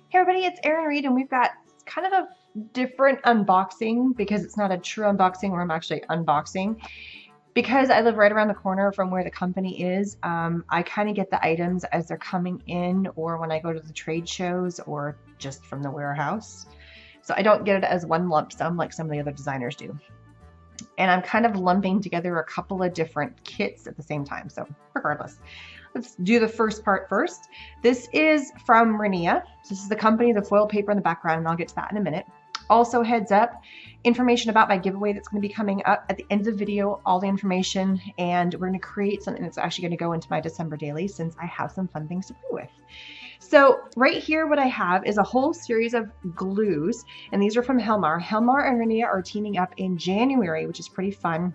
Hey everybody, it's Erin Reed, and we've got kind of a different unboxing because it's not a true unboxing where I'm actually unboxing. Because I live right around the corner from where the company is, I kind of get the items as they're coming in or when I go to the trade shows or just from the warehouse. So I don't get it as one lump sum like some of the other designers do. And I'm kind of lumping together a couple of different kits at the same time. So regardless, let's do the first part first. This is from Rinea. This is the company, the foil paper in the background, and I'll get to that in a minute. Also, heads up, information about my giveaway that's going to be coming up at the end of the video, all the information, and we're going to create something that's actually going to go into my December daily since I have some fun things to play with. So right here, what I have is a whole series of glues, and these are from Helmar. Helmar and Rinea are teaming up in January, which is pretty fun,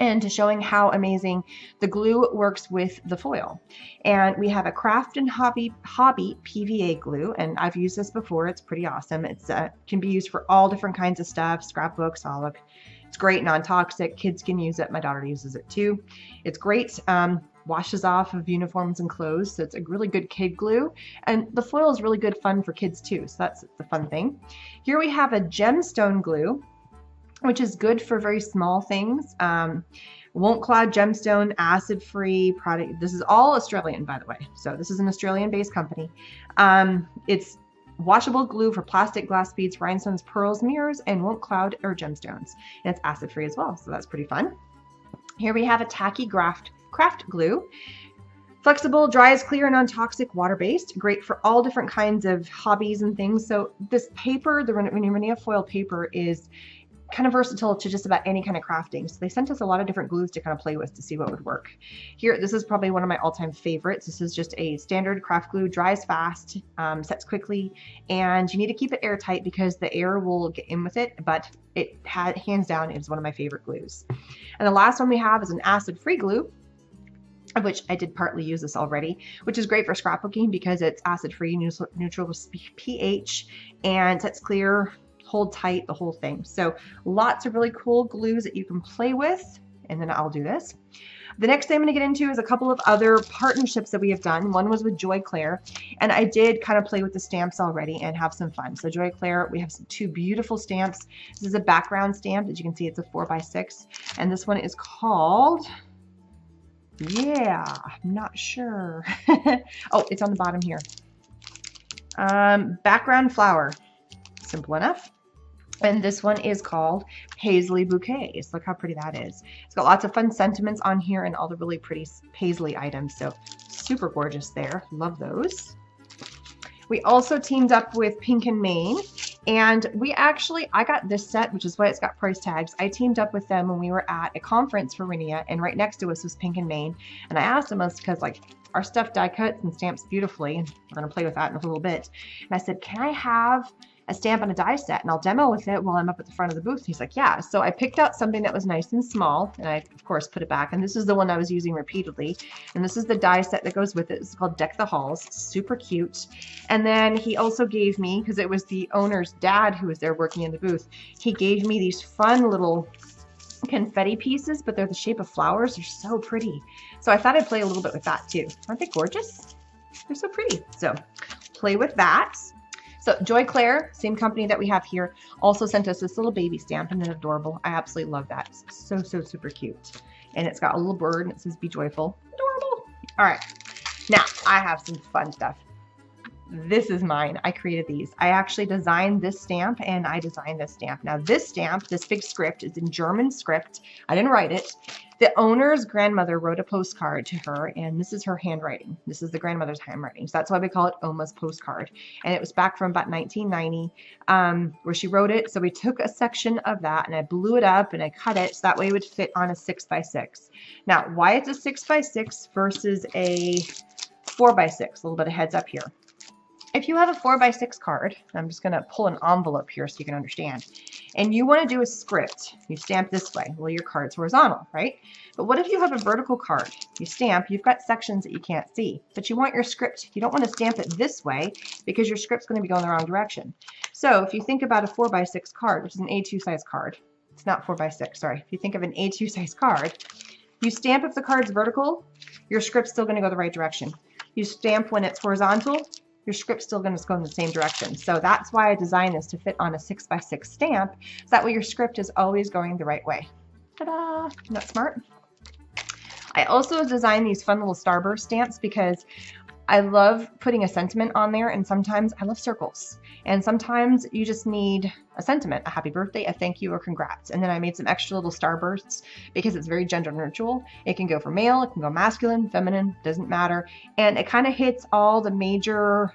and showing how amazing the glue works with the foil. And we have a craft and hobby PVA glue, and I've used this before. It's pretty awesome. It's can be used for all different kinds of stuff, scrapbooks, all of. It's great, non-toxic. Kids can use it. My daughter uses it too. It's great. Washes off of uniforms and clothes, so it's a really good kid glue, and the foil is really good fun for kids too, so that's the fun thing. Here we have a gemstone glue, which is good for very small things. Won't clog gemstone, acid-free product. This is all Australian, by the way, so this is an Australian-based company. It's washable glue for plastic, glass beads, rhinestones, pearls, mirrors, and won't cloud or gemstones, and it's acid-free as well, so that's pretty fun. Here we have a tacky craft glue. Flexible, dries, clear, non-toxic, water-based. Great for all different kinds of hobbies and things. So this paper, the Rinea foil paper, is kind of versatile to just about any kind of crafting. So they sent us a lot of different glues to kind of play with to see what would work. Here, this is probably one of my all-time favorites. This is just a standard craft glue, dries fast, sets quickly, and you need to keep it airtight because the air will get in with it, but it hands down is one of my favorite glues. And the last one we have is an acid-free glue, of which I did partly use this already, which is great for scrapbooking because it's acid-free, neutral pH, and sets clear, hold tight, the whole thing. So lots of really cool glues that you can play with, and then I'll do this. The next thing I'm going to get into is a couple of other partnerships that we have done. One was with Joy Claire, and I did kind of play with the stamps already and have some fun. So Joy Claire, we have two beautiful stamps. This is a background stamp. As you can see, it's a 4x6, and this one is called... I'm not sure. Oh, it's on the bottom here. Background flower. Simple enough. And this one is called Paisley Bouquets. Look how pretty that is. It's got lots of fun sentiments on here and all the really pretty paisley items. So super gorgeous there. Love those. We also teamed up with Pink and Main, and I got this set, which is why it's got price tags. I teamed up with them when we were at a conference for Rinea, and right next to us was Pink and Main. And I asked them, because like our stuff die cuts and stamps beautifully, and we're going to play with that in a little bit. And I said, can I have a stamp and a die set, and I'll demo with it while I'm up at the front of the booth? He's like, yeah. So I picked out something that was nice and small, and I of course put it back, and this is the one I was using repeatedly, and this is the die set that goes with it. It's called Deck the Halls. Super cute. And then he also gave me, because it was the owner's dad who was there working in the booth, he gave me these fun little confetti pieces, but they're the shape of flowers. They're so pretty. So I thought I'd play a little bit with that too. Aren't they gorgeous? They're so pretty. So play with that. So Joy Claire, same company that we have here, also sent us this little baby stamp, and it's adorable. I absolutely love that. It's so super cute. And it's got a little bird, and it says be joyful. Adorable. All right. Now I have some fun stuff. This is mine. I created these. I actually designed this stamp, and I designed this stamp. Now this stamp, this big script, is in German script. I didn't write it. The owner's grandmother wrote a postcard to her, and this is her handwriting. This is the grandmother's handwriting. So that's why we call it Oma's postcard. And it was back from about 1990 where she wrote it. So we took a section of that, and I blew it up, and I cut it so that way it would fit on a 6x6. Now, why it's a 6x6 versus a 4x6? A little bit of heads up here. If you have a 4x6 card, I'm just going to pull an envelope here so you can understand, and you want to do a script, you stamp this way. Well, your card's horizontal, right? But what if you have a vertical card? You stamp, you've got sections that you can't see, but you want your script, you don't want to stamp it this way because your script's going to be going the wrong direction. So if you think about a 4x6 card, which is an A2 size card, it's not 4x6, sorry. If you think of an A2 size card, you stamp if the card's vertical, your script's still going to go the right direction. You stamp when it's horizontal, your script's still going to go in the same direction. So that's why I designed this to fit on a 6x6 stamp, so that way your script is always going the right way. Ta-da! Isn't that smart? I also designed these fun little starburst stamps because I love putting a sentiment on there, and sometimes I love circles. And sometimes you just need a sentiment, a happy birthday, a thank you, or congrats. And then I made some extra little starbursts because it's very gender neutral. It can go for male, it can go masculine, feminine, doesn't matter. And it kind of hits all the major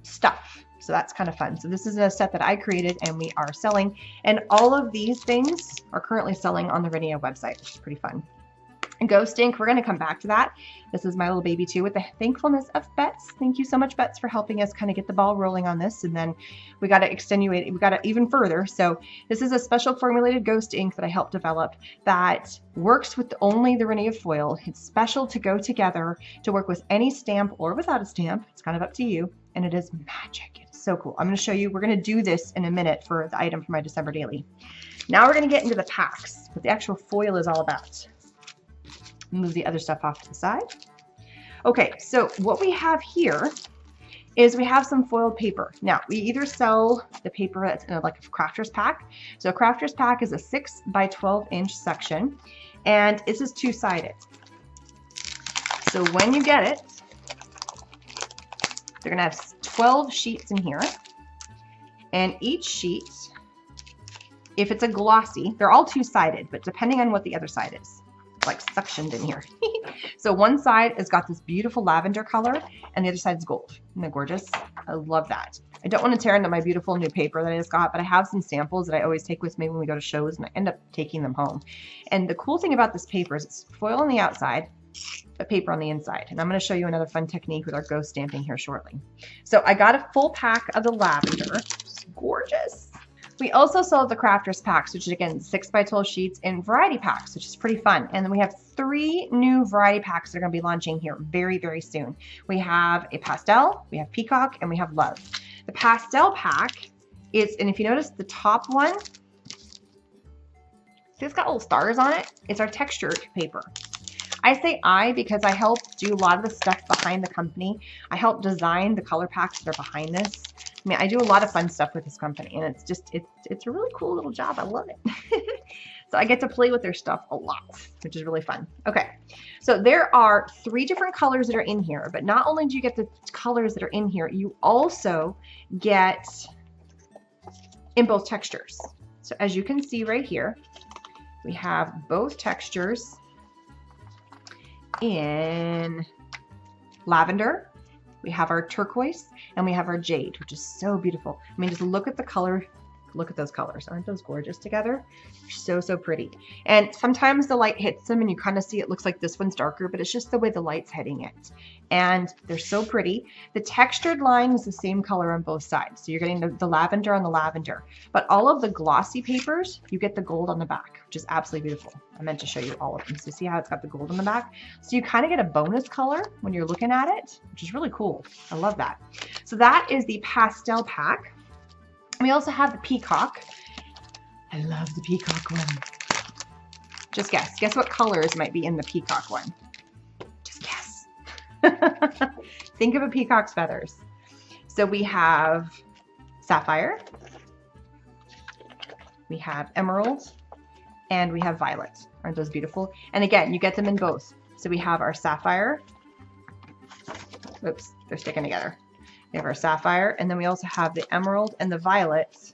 stuff. So that's kind of fun. So this is a set that I created and we are selling. And all of these things are currently selling on the Rinea website, which is pretty fun. And Ghost Ink, we're going to come back to that. This is my little baby too, with the thankfulness of Bets. Thank you so much, Bets, for helping us kind of get the ball rolling on this. And then we got to extenuate it. We got to even further. So this is a special formulated Ghost Ink that I helped develop that works with only the Rinea foil. It's special to go together to work with any stamp or without a stamp. It's kind of up to you. And it is magic. It's so cool. I'm going to show you. We're going to do this in a minute for the item for my December daily. Now we're going to get into the packs, what the actual foil is all about. Move the other stuff off to the side. Okay, so what we have here is we have some foiled paper. Now, we either sell the paper that's in like a crafter's pack. So a crafter's pack is a 6 by 12 inch section, and this is two-sided. So when you get it, they're gonna have 12 sheets in here, and each sheet, if it's a glossy, they're all two-sided, but depending on what the other side is. Like suctioned in here. So one side has got this beautiful lavender color and the other side is gold. Isn't that gorgeous? I love that. I don't want to tear into my beautiful new paper that I just got, but I have some samples that I always take with me when we go to shows, and I end up taking them home. And the cool thing about this paper is it's foil on the outside, but paper on the inside. And I'm going to show you another fun technique with our ghost stamping here shortly. So I got a full pack of the lavender. It's gorgeous. We also sell the crafters packs, which is again 6 by 12 sheets, in variety packs, which is pretty fun. And then we have 3 new variety packs that are going to be launching here very, very soon. We have a pastel, we have peacock, and we have love. The pastel pack is, and if you notice the top one, it's got little stars on it. It's our textured paper. I say I because I help do a lot of the stuff behind the company. I help design the color packs that are behind this. I mean, I do a lot of fun stuff with this company, and it's just, it's a really cool little job. I love it. So I get to play with their stuff a lot, which is really fun. Okay, so there are 3 different colors that are in here, but not only do you get the colors that are in here, you also get in both textures. So as you can see right here, we have both textures in lavender. We have our turquoise and we have our jade, which is so beautiful. I mean, just look at the color. Look at those colors. Aren't those gorgeous together? They're so, so pretty. And sometimes the light hits them and you kind of see it looks like this one's darker, but it's just the way the light's hitting it. And they're so pretty. The textured line is the same color on both sides. So you're getting the lavender on the lavender. But all of the glossy papers, you get the gold on the back, which is absolutely beautiful. I meant to show you all of them. So see how it's got the gold on the back? So you kind of get a bonus color when you're looking at it, which is really cool. I love that. So that is the pastel pack. We also have the peacock. I love the peacock one. Just guess. Guess what colors might be in the peacock one. Just guess. Think of a peacock's feathers. So we have sapphire, we have emerald, and we have violet. Aren't those beautiful? And again, you get them in both. So we have our sapphire. Oops, they're sticking together. We have our sapphire, and then we also have the emerald and the violet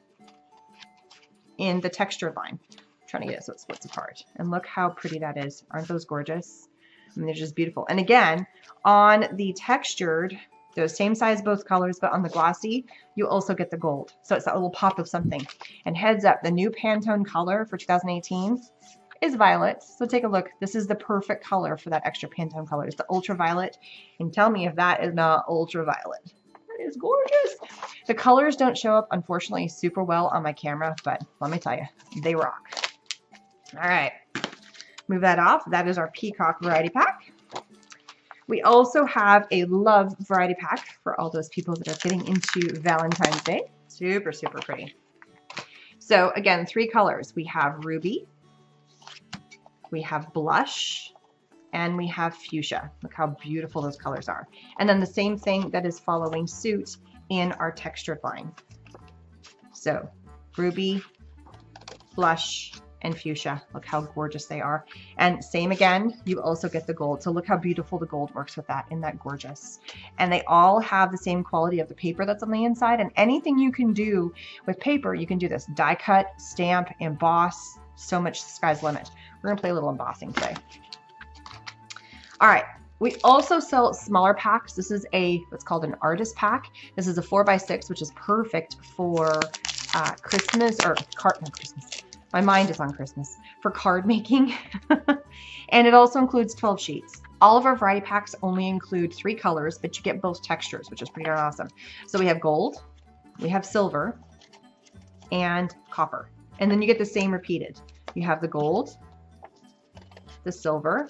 in the textured line. I'm trying to get it so it splits apart. And look how pretty that is. Aren't those gorgeous? I mean, they're just beautiful. And again, on the textured, they're the same size, both colors, but on the glossy, you also get the gold. So it's that little pop of something. And heads up, the new Pantone color for 2018 is violet. So take a look. This is the perfect color for that extra Pantone color. It's the ultraviolet. And tell me if that is not ultraviolet. Is gorgeous. The colors don't show up, unfortunately, super well on my camera, but let me tell you, they rock. All right, move that off. That is our peacock variety pack. We also have a love variety pack for all those people that are getting into Valentine's Day. Super, super pretty. So again, 3 colors. We have ruby, we have blush, and we have fuchsia. Look how beautiful those colors are. And then the same thing that is following suit in our textured line. So ruby, blush, and fuchsia. Look how gorgeous they are. And same again, you also get the gold. So look how beautiful the gold works with that. Isn't that gorgeous? And they all have the same quality of the paper that's on the inside. And anything you can do with paper, you can do this. Die cut, stamp, emboss. So much, sky's the limit. We're gonna play a little embossing today. All right. We also sell smaller packs. This is what's called an artist pack. This is a 4x6, which is perfect for Christmas or not Christmas. My mind is on Christmas, for card making. And it also includes 12 sheets. All of our variety packs only include 3 colors, but you get both textures, which is pretty darn awesome. So we have gold, we have silver, and copper. And then you get the same repeated. You have the gold, the silver,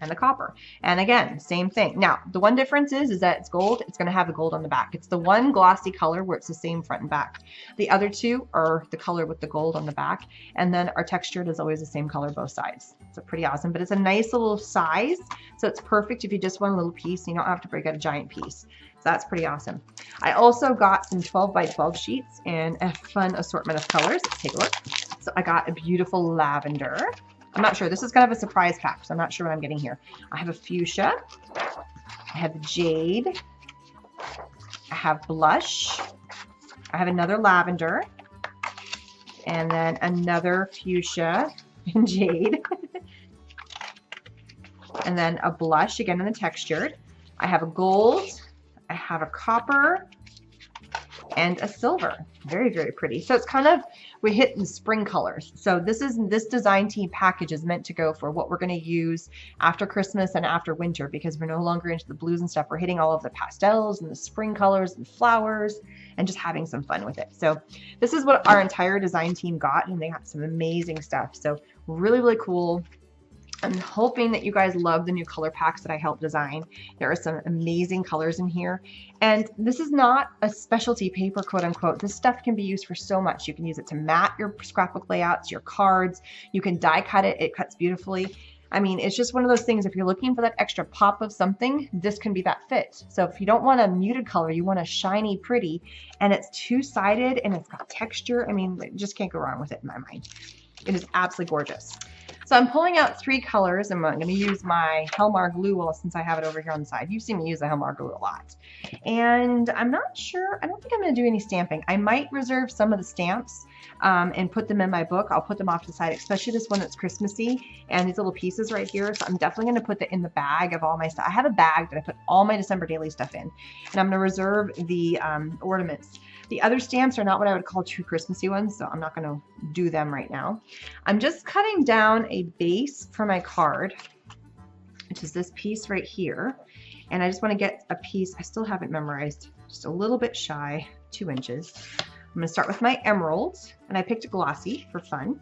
and the copper. And again, same thing. Now, the one difference is that it's gold. It's going to have the gold on the back. It's the one glossy color where it's the same front and back. The other two are the color with the gold on the back. And then our textured is always the same color both sides. So pretty awesome. But it's a nice little size. So it's perfect if you just want a little piece. You don't have to break out a giant piece. So that's pretty awesome. I also got some 12x12 sheets and a fun assortment of colors. Let's take a look. So I got a beautiful lavender. I'm not sure. This is kind of a surprise pack, so I'm not sure what I'm getting here. I have a fuchsia. I have jade. I have blush. I have another lavender. And then another fuchsia and jade. And then a blush, again in the textured. I have a gold. I have a copper. And a silver. Very, very pretty. So it's kind of, we hit the spring colors. So this design team package is meant to go for what we're going to use after Christmas and after winter, because we're no longer into the blues and stuff. We're hitting all of the pastels and the spring colors and flowers and just having some fun with it. So this is what our entire design team got, and they got some amazing stuff. So really, really cool. I'm hoping that you guys love the new color packs that I helped design. There are some amazing colors in here. And this is not a specialty paper, quote unquote. This stuff can be used for so much. You can use it to mat your scrapbook layouts, your cards. You can die cut it. It cuts beautifully. I mean, it's just one of those things. If you're looking for that extra pop of something, this can be that fit. So if you don't want a muted color, you want a shiny, pretty, and it's two-sided and it's got texture. I mean, you just can't go wrong with it in my mind. It is absolutely gorgeous. So I'm pulling out 3 colors, and I'm going to use my Helmar glue since I have it over here on the side. You've seen me use the Helmar glue a lot. And I'm not sure, I don't think I'm going to do any stamping. I might reserve some of the stamps and put them in my book. I'll put them off to the side, especially this one that's Christmassy and these little pieces right here. So I'm definitely going to put that in the bag of all my stuff. I have a bag that I put all my December daily stuff in, and I'm going to reserve the ornaments. The other stamps are not what I would call true Christmassy ones, so I'm not going to do them right now. I'm just cutting down a base for my card, which is this piece right here. And I just want to get a piece, I still haven't memorized, just a little bit shy, 2 inches. I'm going to start with my emeralds, and I picked a glossy for fun.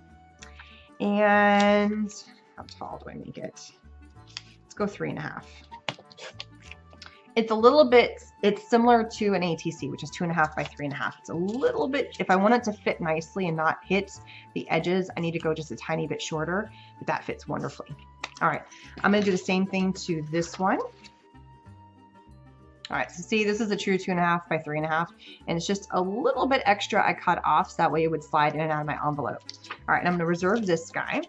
And how tall do I make it? Let's go 3.5. It's a little bit, it's similar to an ATC, which is 2.5 by 3.5. It's a little bit, if I want it to fit nicely and not hit the edges, I need to go just a tiny bit shorter, but that fits wonderfully. All right, I'm gonna do the same thing to this one. All right, so see, this is a true 2.5 by 3.5, and it's just a little bit extra I cut off, so that way it would slide in and out of my envelope. All right, and I'm gonna reserve this guy.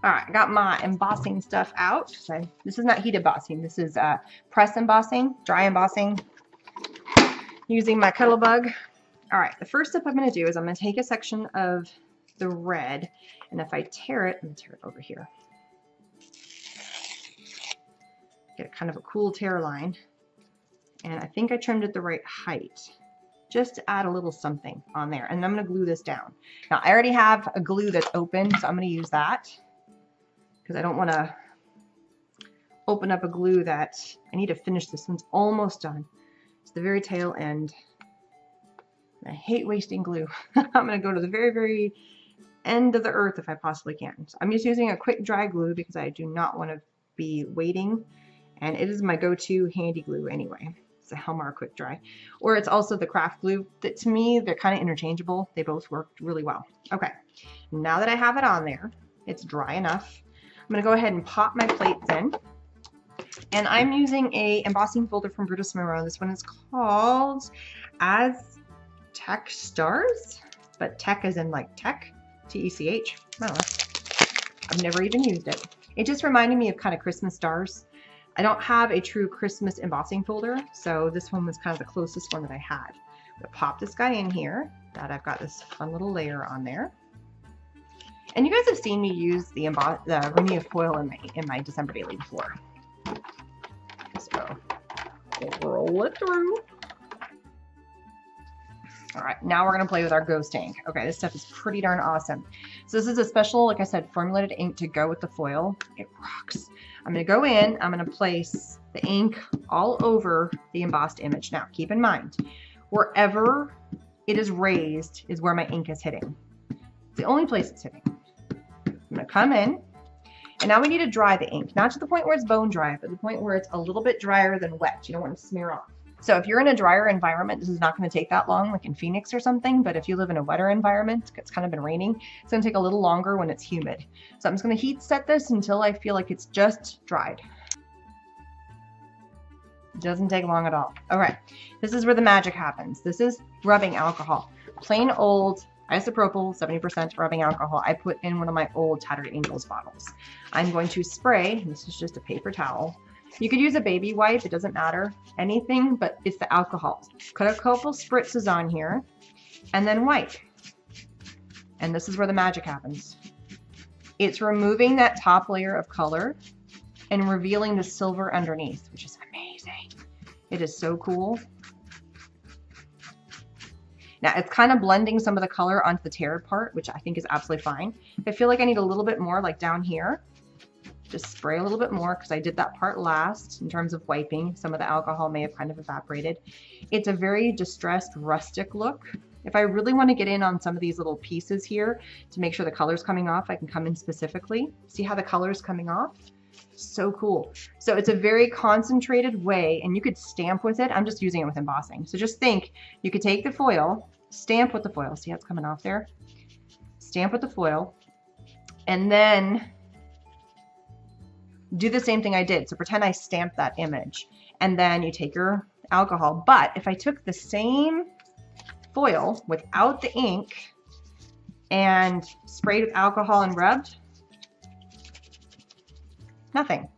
All right, I got my embossing stuff out. So this is not heat embossing. This is press embossing, dry embossing, using my Cuttlebug. All right, the first step I'm going to do is I'm going to take a section of the red, and if I tear it, I'm going to tear it over here. Get a kind of a cool tear line. And I think I trimmed it the right height, just to add a little something on there. And I'm going to glue this down. Now, I already have a glue that's open, so I'm going to use that, because I don't want to open up a glue that I need to finish. This one's almost done. It's the very tail end. I hate wasting glue. I'm going to go to the very, very end of the earth if I possibly can. So I'm just using a quick dry glue because I do not want to be waiting, and it is my go-to handy glue anyway. It's a Helmar quick dry, or it's also the craft glue. That to me, they're kind of interchangeable. They both worked really well. Okay, now that I have it on there, it's dry enough. going to go ahead and pop my plates in. And I'm using a embossing folder from Brutus Monroe. This one is called Aztec Stars, but tech as in like tech, T-E-C-H. I don't know. I've never even used it. It just reminded me of kind of Christmas stars. I don't have a true Christmas embossing folder, so this one was kind of the closest one that I had. I'm going to pop this guy in here. That I've got this fun little layer on there. And you guys have seen me use the Rinea foil in my December daily before. So we'll roll it through. All right, now we're gonna play with our ghost ink. Okay, this stuff is pretty darn awesome. So this is a special, like I said, formulated ink to go with the foil. It rocks. I'm gonna go in, I'm gonna place the ink all over the embossed image. Now, keep in mind, wherever it is raised is where my ink is hitting. It's the only place it's hitting. I'm gonna come in, and now we need to dry the ink. Not to the point where it's bone dry, but the point where it's a little bit drier than wet. You don't want to smear off. So if you're in a drier environment, this is not going to take that long, like in Phoenix or something. But if you live in a wetter environment, it's kind of been raining, it's going to take a little longer when it's humid. So I'm just going to heat set this until I feel like it's just dried. It doesn't take long at all. All right, this is where the magic happens. This is rubbing alcohol. Plain old isopropyl 70% rubbing alcohol. I put in one of my old Tattered Angels bottles. I'm going to spray, this is just a paper towel. You could use a baby wipe, it doesn't matter. Anything, but it's the alcohol. Put a couple spritzes on here and then wipe. And this is where the magic happens. It's removing that top layer of color and revealing the silver underneath, which is amazing. It is so cool. Now it's kind of blending some of the color onto the teared part, which I think is absolutely fine. If I feel like I need a little bit more, like down here, just spray a little bit more because I did that part last in terms of wiping. Some of the alcohol may have kind of evaporated. It's a very distressed, rustic look. If I really want to get in on some of these little pieces here to make sure the color's coming off, I can come in specifically. See how the color's coming off? So cool. So it's a very concentrated way, and you could stamp with it. I'm just using it with embossing. So just think, you could take the foil, stamp with the foil. See how it's coming off there? Stamp with the foil, and then do the same thing I did. So pretend I stamped that image, and then you take your alcohol. But if I took the same foil without the ink and sprayed with alcohol and rubbed, nothing.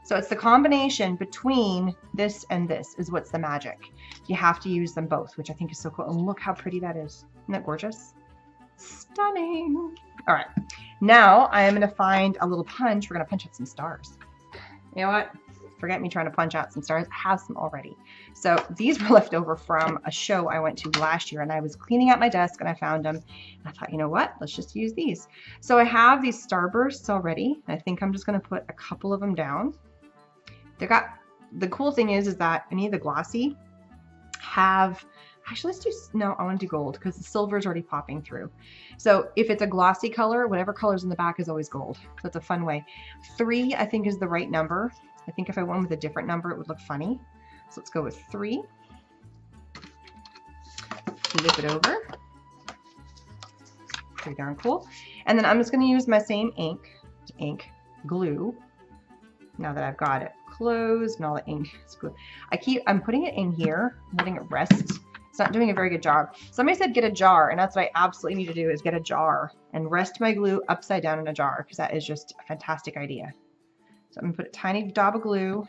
So it's the combination between this and this is what's the magic. You have to use them both, which I think is so cool. And look how pretty that is. Isn't that gorgeous? Stunning. All right, now I am going to find a little punch. We're going to punch out some stars. You know what? Forget me trying to punch out some stars. I have some already. So these were left over from a show I went to last year, and I was cleaning out my desk and I found them. And I thought, you know what? Let's just use these. So I have these starbursts already. I think I'm just going to put a couple of them down. The cool thing is that any of the glossy have, actually let's do, no, I want to do gold because the silver is already popping through. So if it's a glossy color, whatever color's in the back is always gold. So it's a fun way. 3, I think, is the right number. I think if I went with a different number, it would look funny. So let's go with 3. Flip it over. Pretty darn cool. And then I'm just going to use my same ink glue. Now that I've got it closed and all the ink is glued. I'm putting it in here, letting it rest. It's not doing a very good job. Somebody said get a jar, and that's what I absolutely need to do is get a jar and rest my glue upside down in a jar, because that is just a fantastic idea. So I'm going to put a tiny dab of glue.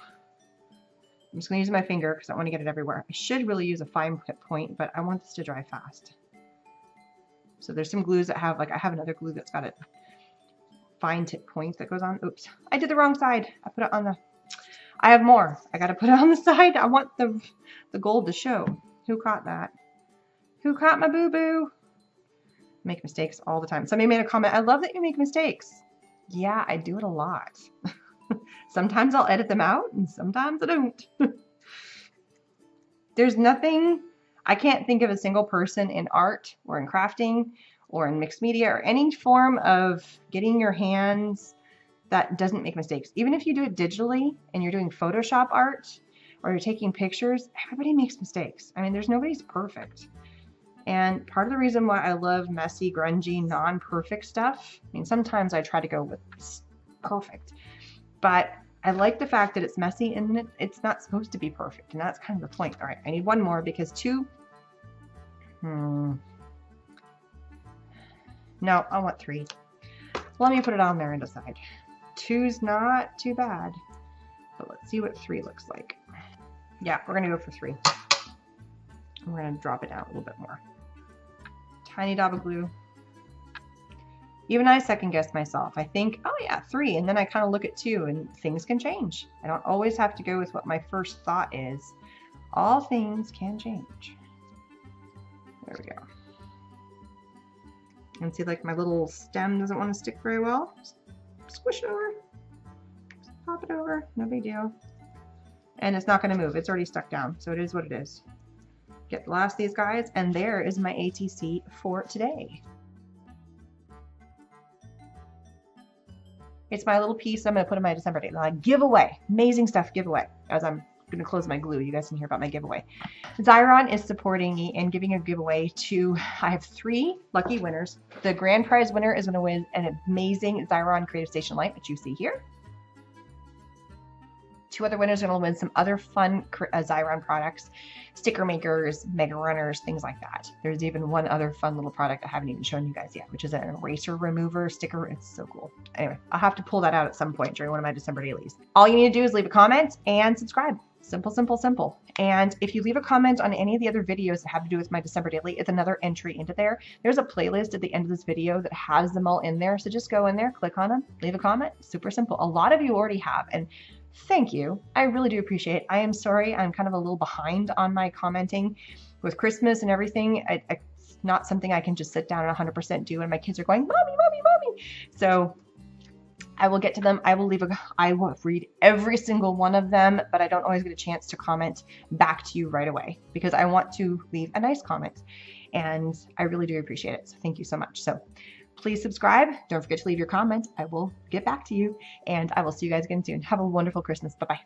I'm just going to use my finger because I don't want to get it everywhere. I should really use a fine tip point, but I want this to dry fast. So there's some glues that have, like I have another glue that's got a fine tip point that goes on. Oops, I did the wrong side. I put it on the, I have more. I got to put it on the side. I want the gold to show. Who caught that? Who caught my boo-boo? Make mistakes all the time. Somebody made a comment, I love that you make mistakes. Yeah, I do it a lot. Sometimes I'll edit them out and sometimes I don't. There's nothing, I can't think of a single person in art or in crafting or in mixed media or any form of getting your hands that doesn't make mistakes. Even if you do it digitally and you're doing Photoshop art or you're taking pictures, everybody makes mistakes. I mean, nobody's perfect. And part of the reason why I love messy, grungy, non-perfect stuff, I mean, sometimes I try to go with perfect. But I like the fact that it's messy and it's not supposed to be perfect. And that's kind of the point. All right, I need one more because 2. No, I want 3. So let me put it on there and decide. 2's not too bad. But let's see what 3 looks like. Yeah, we're going to go for 3. We're going to drop it down a little bit more. Tiny dab of glue. Even I second guess myself. I think, oh yeah, 3. And then I kind of look at 2 and things can change. I don't always have to go with what my first thought is. All things can change. There we go. And see, like my little stem doesn't want to stick very well. Just squish it over. Just pop it over. No big deal. And it's not going to move. It's already stuck down. So it is what it is. Get the last of these guys. And there is my ATC for today. It's my little piece I'm going to put in my December date. Giveaway. Amazing stuff giveaway. As I'm going to close my glue, you guys can hear about my giveaway. Xyron is supporting me and giving a giveaway to, I have 3 lucky winners. The grand prize winner is going to win an amazing Xyron Creativation light, which you see here. 2 other winners are going to win some other fun Xyron products, sticker makers, mega runners, things like that. There's even one other fun little product I haven't even shown you guys yet, which is an eraser remover sticker. It's so cool. Anyway, I'll have to pull that out at some point during one of my December dailies. All you need to do is leave a comment and subscribe. Simple, simple, simple. And if you leave a comment on any of the other videos that have to do with my December daily, it's another entry into there. There's a playlist at the end of this video that has them all in there. So just go in there, click on them, leave a comment. Super simple. A lot of you already have. And thank you. I really do appreciate it. I am sorry. I'm kind of a little behind on my commenting with Christmas and everything. It's not something I can just sit down and 100% do. And my kids are going, mommy, mommy, mommy. So I will get to them. I will read every single one of them, but I don't always get a chance to comment back to you right away because I want to leave a nice comment. And I really do appreciate it. So thank you so much. So please subscribe. Don't forget to leave your comments. I will get back to you and I will see you guys again soon. Have a wonderful Christmas. Bye-bye.